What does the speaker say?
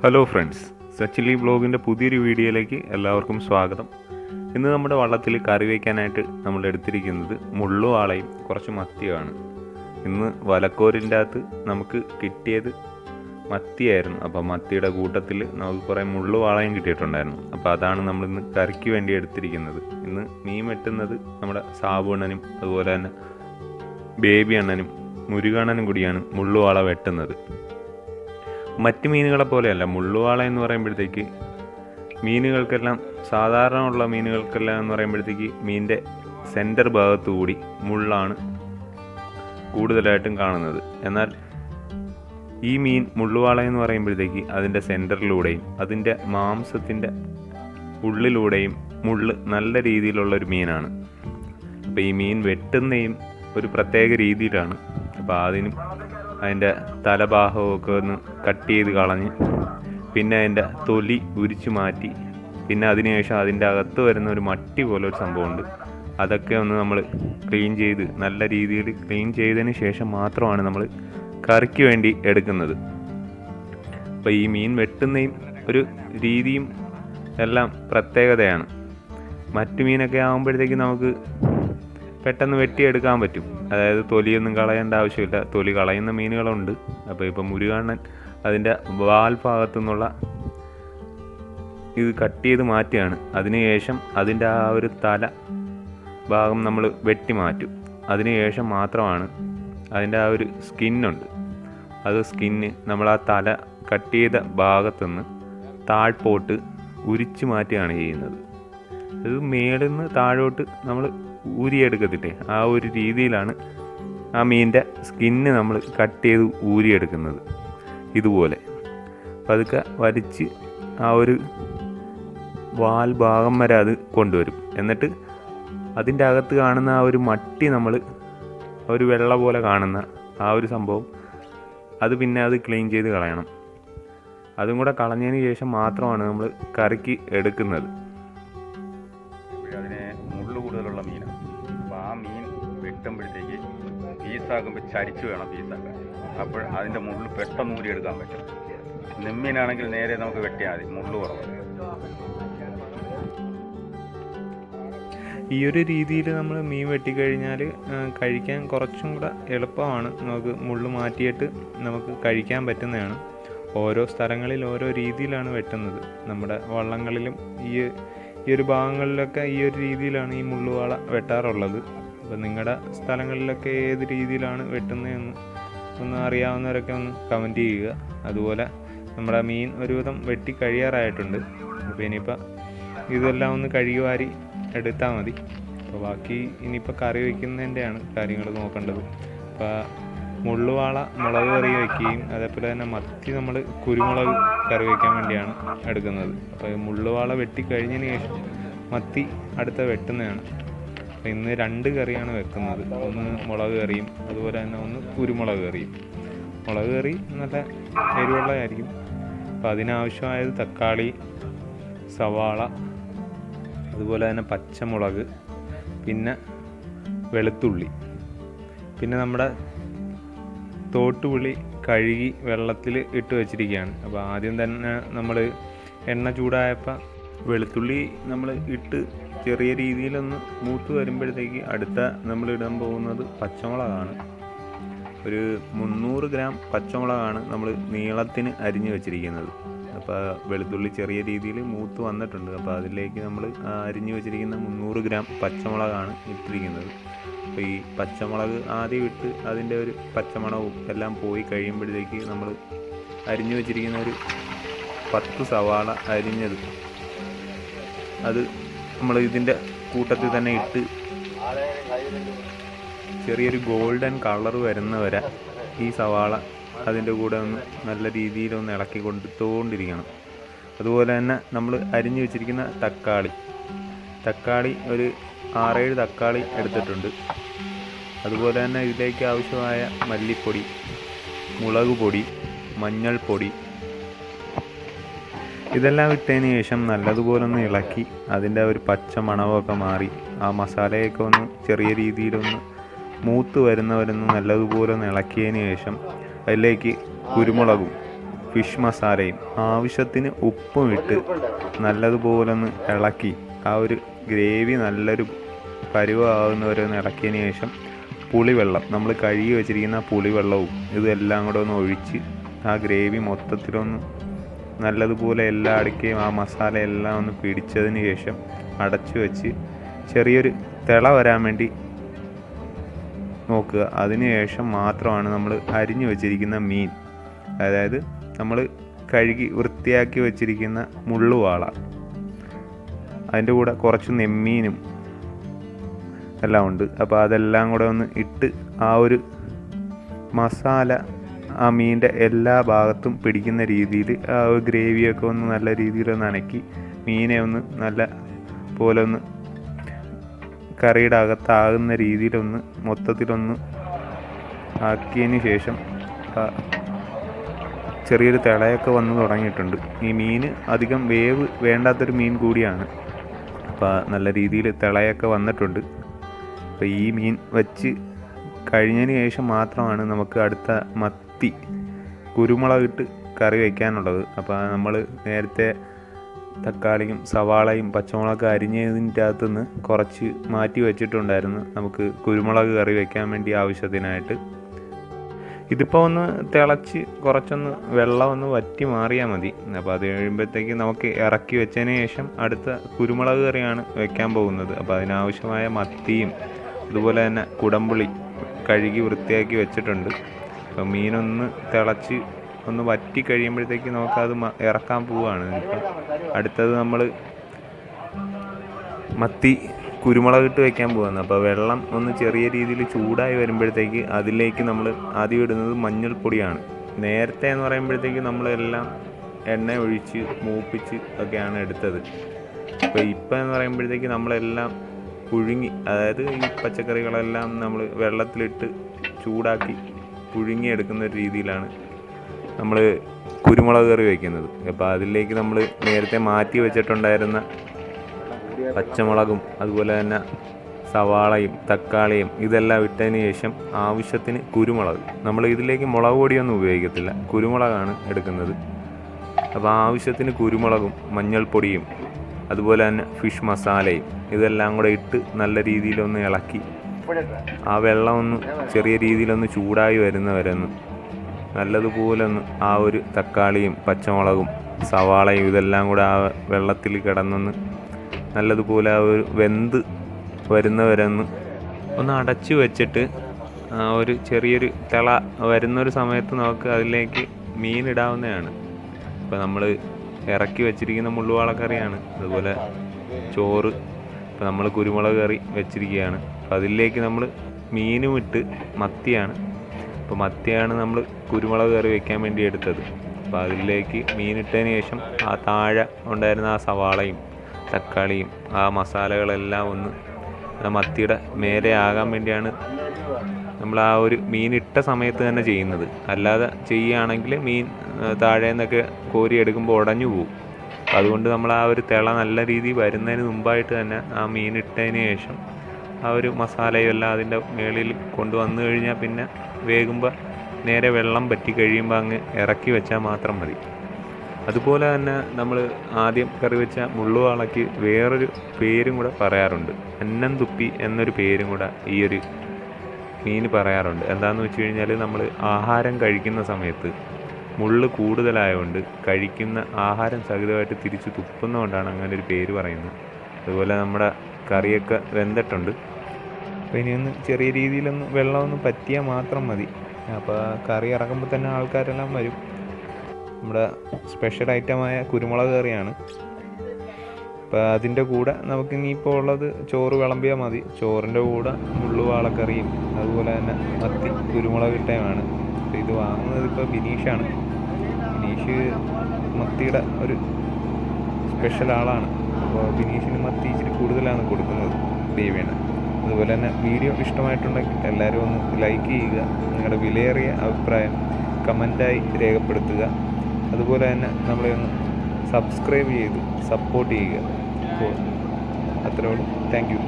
Hello friends, സച്ചിലി ബ്ലോഗിൻ്റെ പുതിയൊരു വീഡിയോയിലേക്ക് എല്ലാവർക്കും സ്വാഗതം. ഇന്ന് നമ്മുടെ വള്ളത്തിൽ കറി വയ്ക്കാനായിട്ട് നമ്മൾ എടുത്തിരിക്കുന്നത് മുള്ളുവാളയും കുറച്ച് മത്തിയുമാണ്. ഇന്ന് വലക്കോരിൻ്റെ അകത്ത് നമുക്ക് കിട്ടിയത് മത്തിയായിരുന്നു. അപ്പോൾ മത്തിയുടെ കൂട്ടത്തിൽ നമുക്ക് കുറേ മുള്ളുവാളയും കിട്ടിയിട്ടുണ്ടായിരുന്നു. അപ്പോൾ അതാണ് നമ്മളിന്ന് കറിക്ക് വേണ്ടി എടുത്തിരിക്കുന്നത്. ഇന്ന് മീൻ വെട്ടുന്നത് നമ്മുടെ സാബു അണ്ണനും അതുപോലെ തന്നെ ബേബി അണ്ണനും മുരുകണ്ണനും കൂടിയാണ് മുള്ളുവാള വെട്ടുന്നത്. മറ്റ് മീനുകളെ പോലെയല്ല, മുള്ളുവാള എന്ന് പറയുമ്പോഴത്തേക്ക് മീനുകൾക്കെല്ലാം സാധാരണ ഉള്ള മീനുകൾക്കെല്ലാം എന്ന് പറയുമ്പോഴത്തേക്ക് മീനിൻ്റെ സെൻറ്റർ ഭാഗത്തു കൂടി മുള്ളാണ് കൂടുതലായിട്ടും കാണുന്നത്. എന്നാൽ ഈ മീൻ മുള്ളുവാള എന്ന് പറയുമ്പോഴത്തേക്ക് അതിൻ്റെ സെൻറ്ററിലൂടെയും അതിൻ്റെ മാംസത്തിൻ്റെ ഉള്ളിലൂടെയും മുള്ള് നല്ല രീതിയിലുള്ളൊരു മീനാണ്. അപ്പോൾ ഈ മീൻ വെട്ടുന്നതും ഒരു പ്രത്യേക രീതിയിലാണ്. അപ്പോൾ അതിൻ്റെ തലഭാഗമൊക്കെ ഒന്ന് കട്ട് ചെയ്ത് കളഞ്ഞ് പിന്നെ അതിൻ്റെ തൊലി ഉരിച്ചു മാറ്റി പിന്നെ അതിനുശേഷം അതിൻ്റെ അകത്ത് വരുന്ന ഒരു മട്ടി പോലെ ഒരു സംഭവമുണ്ട്. അതൊക്കെ ഒന്ന് നമ്മൾ ക്ലീൻ ചെയ്ത് നല്ല രീതിയിൽ ക്ലീൻ ചെയ്തതിന് ശേഷം മാത്രമാണ് നമ്മൾ കറിക്ക് വേണ്ടി എടുക്കുന്നത്. അപ്പോൾ ഈ മീൻ വെട്ടുന്നതും ഒരു രീതിയും എല്ലാം പ്രത്യേകതയാണ്. മറ്റു മീനൊക്കെ ആകുമ്പോഴത്തേക്ക് നമുക്ക് പെട്ടെന്ന് വെട്ടിയെടുക്കാൻ പറ്റും. അതായത് തൊലിയൊന്നും കളയേണ്ട ആവശ്യമില്ല. തൊലി കളയുന്ന മീനുകളുണ്ട്. അപ്പോൾ ഇപ്പം മുരുകണ്ണൻ അതിൻ്റെ വാൽ ഭാഗത്തു നിന്നുള്ള ഇത് കട്ട് ചെയ്ത് മാറ്റുകയാണ്. അതിനുശേഷം അതിൻ്റെ ആ ഒരു തല ഭാഗം നമ്മൾ വെട്ടി മാറ്റും. അതിനുശേഷം മാത്രമാണ് അതിൻ്റെ ആ ഒരു സ്കിന്നുണ്ട്, അത് സ്കിന്ന് നമ്മൾ ആ തല കട്ട് ചെയ്ത ഭാഗത്തുനിന്ന് താഴ്പോട്ട് ഉരിച്ചു മാറ്റുകയാണ് ചെയ്യുന്നത്. അത് മേളിൽ നിന്ന് താഴോട്ട് നമ്മൾ ഊരിയെടുക്കത്തില്ലേ, ആ ഒരു രീതിയിലാണ് ആ മീനിൻ്റെ സ്കിന്ന് നമ്മൾ കട്ട് ചെയ്ത് ഊരിയെടുക്കുന്നത്. ഇതുപോലെ പതുക്കെ വലിച്ച് ആ ഒരു വാൽ ഭാഗം വരെ അത് കൊണ്ടുവരും. എന്നിട്ട് അതിൻ്റെ അകത്ത് കാണുന്ന ആ ഒരു മട്ടി, നമ്മൾ ഒരു വെള്ള പോലെ കാണുന്ന ആ ഒരു സംഭവം, അത് പിന്നെ അത് ക്ലീൻ ചെയ്ത് കളയണം. അതും കൂടെ കളഞ്ഞതിന് ശേഷം മാത്രമാണ് നമ്മൾ കറിക്ക് എടുക്കുന്നത്. അതിന് മുള്ളു കൂടുതലുള്ള മീനാണ്. അപ്പോൾ ആ മീൻ വെട്ടുമ്പോഴത്തേക്ക് പീസാക്കുമ്പോൾ ചരിച്ച് വേണം പീസാക്കാൻ. അപ്പോൾ അതിൻ്റെ മുള്ളു പെട്ടെന്ന് ഊരിയെടുക്കാൻ പറ്റും. നെമ്മീനാണെങ്കിൽ നേരെ നമുക്ക് വെട്ടിയാൽ മതി, മുള്ളു കുറവ്. ഈ ഒരു രീതിയിൽ നമ്മൾ മീൻ വെട്ടിക്കഴിഞ്ഞാൽ കഴിക്കാൻ കുറച്ചും കൂടെ എളുപ്പമാണ്. നമുക്ക് മുള്ളു മാറ്റിയിട്ട് നമുക്ക് കഴിക്കാൻ പറ്റുന്നതാണ്. ഓരോ സ്ഥലങ്ങളിൽ ഓരോ രീതിയിലാണ് വെട്ടുന്നത്. നമ്മുടെ വള്ളങ്ങളിലും ഈ ഒരു ഭാഗങ്ങളിലൊക്കെ ഈ ഒരു രീതിയിലാണ് ഈ മുള്ളുവാള വെട്ടാറുള്ളത്. അപ്പോൾ നിങ്ങളുടെ സ്ഥലങ്ങളിലൊക്കെ ഏത് രീതിയിലാണ് വെട്ടുന്നതെന്ന് ഒന്ന് അറിയാവുന്നവരൊക്കെ ഒന്ന് കമൻറ്റ് ചെയ്യുക. അതുപോലെ നമ്മുടെ മീൻ ഒരുവിധം വെട്ടി കഴിയാറായിട്ടുണ്ട്. അപ്പോൾ ഇനിയിപ്പോൾ ഇതെല്ലാം ഒന്ന് കഴുകി വാരി എടുത്താൽ മതി. അപ്പോൾ ബാക്കി ഇനിയിപ്പോൾ കറി വയ്ക്കുന്നതിൻ്റെയാണ് കാര്യങ്ങൾ നോക്കേണ്ടത്. അപ്പോൾ മുള്ളുവാള മുളക് കറി വയ്ക്കുകയും അതേപോലെ തന്നെ മത്തി നമ്മൾ കുരുമുളക് കറി വയ്ക്കാൻ വേണ്ടിയാണ് എടുക്കുന്നത്. അപ്പോൾ മുള്ളുവാള വെട്ടിക്കഴിഞ്ഞതിന് ശേഷം മത്തി അടുത്ത വെട്ടുന്നതാണ്. അപ്പോൾ ഇന്ന് 2 കറിയാണ് വെക്കുന്നത്. ഒന്ന് മുളക് കറിയും അതുപോലെ തന്നെ ഒന്ന് കുരുമുളക് കറിയും. മുളക് കറി നല്ല എരിവുള്ളതായിരിക്കും. അപ്പോൾ അതിനാവശ്യമായത് തക്കാളി, സവാള, അതുപോലെ തന്നെ പച്ചമുളക്, പിന്നെ വെളുത്തുള്ളി, പിന്നെ നമ്മുടെ തോട്ടുപുളി കഴുകി വെള്ളത്തിൽ ഇട്ട് വെച്ചിരിക്കുകയാണ്. അപ്പോൾ ആദ്യം തന്നെ നമ്മൾ എണ്ണ ചൂടായപ്പോൾ വെളുത്തുള്ളി നമ്മൾ ഇട്ട് ചെറിയ രീതിയിലൊന്ന് മൂത്ത് വരുമ്പോഴത്തേക്ക് അടുത്ത നമ്മൾ ഇടാൻ പോകുന്നത് പച്ചമുളകാണ്. ഒരു 300 ഗ്രാം പച്ചമുളകാണ് നമ്മൾ നീളത്തിന് അരിഞ്ഞ് വെച്ചിരിക്കുന്നത്. അപ്പോൾ വെളുത്തുള്ളി ചെറിയ രീതിയിൽ മൂത്ത് വന്നിട്ടുണ്ട്. അപ്പോൾ അതിലേക്ക് നമ്മൾ അരിഞ്ഞ് വെച്ചിരിക്കുന്ന 300 ഗ്രാം പച്ചമുളകാണ് ഇട്ടിരിക്കുന്നത്. അപ്പോൾ ഈ പച്ചമുളക് ആദ്യം ഇട്ട് അതിൻ്റെ ഒരു പച്ചമണവും എല്ലാം പോയി കഴിയുമ്പോഴത്തേക്ക് നമ്മൾ അരിഞ്ഞു വെച്ചിരിക്കുന്ന ഒരു 10 സവാള അരിഞ്ഞത് അത് നമ്മൾ ഇതിൻ്റെ കൂട്ടത്തിൽ തന്നെ ഇട്ട് ചെറിയൊരു ഗോൾഡൻ കളർ വരുന്നവരെ ഈ സവാള അതിൻ്റെ കൂടെ ഒന്ന് നല്ല രീതിയിലൊന്ന് ഇളക്കി കൊടുത്തുകൊണ്ടിരിക്കണം. അതുപോലെ തന്നെ നമ്മൾ അരിഞ്ഞു വെച്ചിരിക്കുന്ന തക്കാളി ഒരു 6-7 തക്കാളി എടുത്തിട്ടുണ്ട്. അതുപോലെ തന്നെ ഇതിലേക്ക് ആവശ്യമായ മല്ലിപ്പൊടി, മുളക് പൊടി, മഞ്ഞൾപ്പൊടി ഇതെല്ലാം ഇട്ടതിന് ശേഷം നല്ലതുപോലെ ഒന്ന് ഇളക്കി അതിൻ്റെ ഒരു പച്ച മണമൊക്കെ മാറി ആ മസാലയൊക്കെ ഒന്ന് ചെറിയ രീതിയിലൊന്ന് മൂത്ത് വരുന്നവരൊന്ന് നല്ലതുപോലെ ഒന്ന് ഇളക്കിയതിന് ശേഷം അതിലേക്ക് കുരുമുളകും ഫിഷ് മസാലയും ആവശ്യത്തിന് ഉപ്പും ഇട്ട് നല്ലതുപോലെ ഒന്ന് ഇളക്കി ആ ഒരു ഗ്രേവി നല്ലൊരു പരുവാകുന്നവരെ ഒന്ന് ഇളക്കിയതിന് ശേഷം പുളിവെള്ളം, നമ്മൾ കഴുകി വെച്ചിരിക്കുന്ന പുളിവെള്ളവും ഇതെല്ലാം കൂടെ ഒന്ന് ഒഴിച്ച് ആ ഗ്രേവി മൊത്തത്തിലൊന്ന് നല്ലതുപോലെ എല്ലാ അടുക്കുകയും ആ മസാല എല്ലാം ഒന്ന് പിടിച്ചതിന് ശേഷം അടച്ചു വെച്ച് ചെറിയൊരു തിള വരാൻ വേണ്ടി നോക്കുക. അതിനുശേഷം മാത്രമാണ് നമ്മൾ അരിഞ്ഞു വെച്ചിരിക്കുന്ന മീൻ, അതായത് നമ്മൾ കഴുകി വൃത്തിയാക്കി വെച്ചിരിക്കുന്ന മുള്ളുവാള, അതിൻ്റെ കൂടെ കുറച്ച് നെമ്മീനും എല്ലാം ഉണ്ട്. അപ്പോൾ അതെല്ലാം കൂടെ ഒന്ന് ഇട്ട് ആ ഒരു മസാല ആ മീനിൻ്റെ എല്ലാ ഭാഗത്തും പിടിക്കുന്ന രീതിയിൽ ആ ഒരു ഗ്രേവിയൊക്കെ ഒന്ന് നല്ല രീതിയിൽ ഒന്ന് അനക്കി മീനെ ഒന്ന് നല്ല പോലെ ഒന്ന് കറിയുടെ അകത്താകുന്ന രീതിയിലൊന്ന് മൊത്തത്തിലൊന്ന് ആക്കിയതിന് ശേഷം ചെറിയൊരു തിളയൊക്കെ വന്ന് തുടങ്ങിയിട്ടുണ്ട്. ഈ മീൻ അധികം വേവ് വേണ്ടാത്തൊരു മീൻ കൂടിയാണ്. അപ്പോൾ നല്ല രീതിയിൽ തിളയൊക്കെ വന്നിട്ടുണ്ട്. അപ്പോൾ ഈ മീൻ വെച്ച് കഴിഞ്ഞതിന് ശേഷം മാത്രമാണ് നമുക്ക് അടുത്ത മത്തി കുരുമുളകിട്ട് കറി വയ്ക്കാനുള്ളത്. അപ്പോൾ നമ്മൾ നേരത്തെ തക്കാളിയും സവാളയും പച്ചമുളകൊക്കെ അരിഞ്ഞതിൻ്റെ അകത്തുനിന്ന് കുറച്ച് മാറ്റി വെച്ചിട്ടുണ്ടായിരുന്നു നമുക്ക് കുരുമുളക് കറി വയ്ക്കാൻ വേണ്ടി ആവശ്യത്തിനായിട്ട്. ഇതിപ്പോൾ ഒന്ന് തിളച്ച് കുറച്ചൊന്ന് വെള്ളം ഒന്ന് വറ്റി മാറിയാൽ മതി. അപ്പോൾ അത് കഴിയുമ്പോഴത്തേക്ക് നമുക്ക് ഇറക്കി വെച്ചതിന് ശേഷം അടുത്ത കുരുമുളക് കറിയാണ് വെക്കാൻ പോകുന്നത്. അപ്പോൾ അതിനാവശ്യമായ മത്തിയും അതുപോലെ തന്നെ കുടംപുളി കഴുകി വൃത്തിയാക്കി വെച്ചിട്ടുണ്ട്. അപ്പോൾ മീനൊന്ന് തിളച്ച് ഒന്ന് വറ്റി കഴിയുമ്പോഴത്തേക്ക് നമുക്കത് ഇറക്കാൻ പോവുകയാണ്. ഇപ്പം അടുത്തത് നമ്മൾ മത്തി കുരുമുളകിട്ട് വയ്ക്കാൻ പോകുന്നത്. അപ്പോൾ വെള്ളം ഒന്ന് ചെറിയ രീതിയിൽ ചൂടായി വരുമ്പോഴത്തേക്ക് അതിലേക്ക് നമ്മൾ ആദ്യം ഇടുന്നത് മഞ്ഞൾപ്പൊടിയാണ്. നേരത്തെ എന്ന് പറയുമ്പോഴത്തേക്ക് നമ്മളെല്ലാം എണ്ണ ഒഴിച്ച് മൂപ്പിച്ച് ഒക്കെയാണ് എടുത്തത്. അപ്പോൾ ഇപ്പം എന്ന് പറയുമ്പോഴത്തേക്ക് നമ്മളെല്ലാം പുഴുങ്ങി, അതായത് ഈ പച്ചക്കറികളെല്ലാം നമ്മൾ വെള്ളത്തിലിട്ട് ചൂടാക്കി പുഴുങ്ങിയെടുക്കുന്ന ഒരു രീതിയിലാണ് നമ്മൾ കുരുമുളക് കറി വയ്ക്കുന്നത്. അപ്പോൾ അതിലേക്ക് നമ്മൾ നേരത്തെ മാറ്റി വെച്ചിട്ടുണ്ടായിരുന്ന പച്ചമുളകും അതുപോലെ തന്നെ സവാളയും തക്കാളിയും ഇതെല്ലാം ഇട്ടതിന് ശേഷം ആവശ്യത്തിന് കുരുമുളക്, നമ്മൾ ഇതിലേക്ക് മുളക് പൊടിയൊന്നും ഉപയോഗിക്കത്തില്ല, കുരുമുളകാണ് എടുക്കുന്നത്. അപ്പോൾ ആവശ്യത്തിന് കുരുമുളകും മഞ്ഞൾപ്പൊടിയും അതുപോലെ തന്നെ ഫിഷ് മസാലയും ഇതെല്ലാം കൂടെ ഇട്ട് നല്ല രീതിയിലൊന്ന് ഇളക്കി ആ വെള്ളം ഒന്ന് ചെറിയ രീതിയിലൊന്ന് ചൂടായി വരുന്നവരെ ഒന്ന് നല്ലതുപോലെ ഒന്ന് ആ ഒരു തക്കാളിയും പച്ചമുളകും സവാളയും ഇതെല്ലാം കൂടെ ആ വെള്ളത്തിൽ കിടന്നൊന്ന് നല്ലതുപോലെ ആ ഒരു വെന്ത് വരുന്നവരെ ഒന്ന് അടച്ചു വെച്ചിട്ട് ഒരു ചെറിയൊരു തിള വരുന്നൊരു സമയത്ത് നമുക്ക് അതിലേക്ക് മീനിടാവുന്നതാണ്. ഇപ്പോൾ നമ്മൾ ഇറക്കി വെച്ചിരിക്കുന്ന മുള്ളുവാളക്കറിയാണ്. അതുപോലെ ചോറ്, ഇപ്പോൾ നമ്മൾ കുരുമുളക് കറി വെച്ചിരിക്കുകയാണ്. അപ്പോൾ അതിലേക്ക് നമ്മൾ മീനും ഇട്ട് മത്തിയാണ്. അപ്പോൾ മത്തിയാണ് നമ്മൾ കുരുമുളക് കറി വയ്ക്കാൻ വേണ്ടി എടുത്തത്. അപ്പോൾ അതിലേക്ക് മീനിട്ടതിന് ശേഷം ആ താഴെ ഉണ്ടായിരുന്ന ആ സവാളയും തക്കാളിയും ആ മസാലകളെല്ലാം ഒന്ന് മത്തിയുടെ മേലെ ആകാൻ വേണ്ടിയാണ് നമ്മൾ ആ ഒരു മീനിട്ട സമയത്ത് തന്നെ ചെയ്യുന്നത്. അല്ലാതെ ചെയ്യുകയാണെങ്കിൽ മീൻ താഴെ നിന്നൊക്കെ കോരി എടുക്കുമ്പോൾ ഉടഞ്ഞു പോകും. അതുകൊണ്ട് നമ്മൾ ആ ഒരു തിള നല്ല രീതിയിൽ വരുന്നതിന് മുമ്പായിട്ട് തന്നെ ആ മീനിട്ടതിന് ശേഷം ആ ഒരു മസാലയും എല്ലാം അതിൻ്റെ മേളിൽ കൊണ്ടുവന്നു കഴിഞ്ഞാൽ പിന്നെ വേകുമ്പോൾ നേരെ വെള്ളം പറ്റി കഴിയുമ്പോൾ അങ്ങ് ഇറക്കി വെച്ചാൽ മാത്രം മതി. അതുപോലെ തന്നെ നമ്മൾ ആദ്യം കറി വെച്ച മുള്ളുവാളയ്ക്ക് വേറൊരു പേരും കൂടെ പറയാറുണ്ട്. അന്നം തുപ്പി എന്നൊരു പേരും കൂടെ ഈ ഒരു മീൻ പറയാറുണ്ട്. എന്താണെന്ന് വെച്ച് കഴിഞ്ഞാൽ നമ്മൾ ആഹാരം കഴിക്കുന്ന സമയത്ത് മുള്ള് കൂടുതലായതുകൊണ്ട് കഴിക്കുന്ന ആഹാരം സഹിതമായിട്ട് തിരിച്ച് തുപ്പുന്നതുകൊണ്ടാണ് അങ്ങനെ ഒരു പേര് പറയുന്നത്. അതുപോലെ നമ്മുടെ കറിയൊക്കെ വെന്തിട്ടുണ്ട്. അപ്പോൾ ഇനിയൊന്ന് ചെറിയ രീതിയിലൊന്ന് വെള്ളമൊന്ന് പറ്റിയാൽ മാത്രം മതി. അപ്പോൾ കറി ഇറക്കുമ്പോൾ തന്നെ ആൾക്കാരെല്ലാം വരും. നമ്മുടെ സ്പെഷ്യൽ ഐറ്റമായ കുരുമുളക് കറിയാണ്. അപ്പോൾ അതിൻ്റെ കൂടെ നമുക്കിനിയിപ്പോൾ ഉള്ളത് ചോറ് വിളമ്പിയാൽ മതി. ചോറിൻ്റെ കൂടെ മുള്ളുവാളക്കറിയും അതുപോലെ തന്നെ മത്തി കുരുമുളക് ഇട്ടയുമാണ്. അപ്പോൾ ഇത് വാങ്ങുന്നത് ഇപ്പോൾ ബിനീഷാണ്. ബിനീഷ് മത്തിയുടെ ഒരു സ്പെഷ്യൽ ആളാണ്. അപ്പോൾ ബിനീഷിന് മത്തി ഇച്ചിരി കൂടുതലാണ് കൊടുക്കുന്നത് ദേവിയാണ്. അതുപോലെ തന്നെ വീഡിയോ ഇഷ്ടമായിട്ടുണ്ടെങ്കിൽ എല്ലാവരും ഒന്ന് ലൈക്ക് ചെയ്യുക. നിങ്ങളുടെ വിലയേറിയ അഭിപ്രായം കമൻറ്റായി രേഖപ്പെടുത്തുക. അതുപോലെ തന്നെ നമ്മളെ ഒന്ന് സബ്സ്ക്രൈബ് ചെയ്ത് സപ്പോർട്ട് ചെയ്യുക. അപ്പോൾ അത്രയോളം. Thank you.